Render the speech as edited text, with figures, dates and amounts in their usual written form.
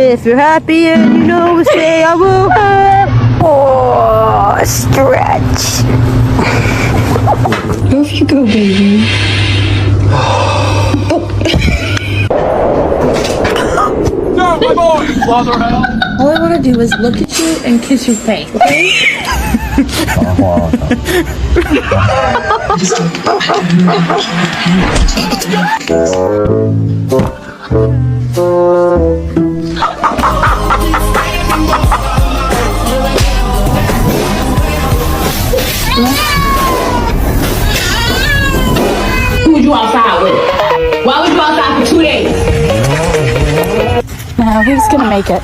If you're happy and you know, say I will. Oh, stretch. Off you go, baby. No, my boy! Slaughterhouse! All I want to do is look at you and kiss your face, okay? Who was you outside with? Why was you outside for 2 days? No, he's gonna make it.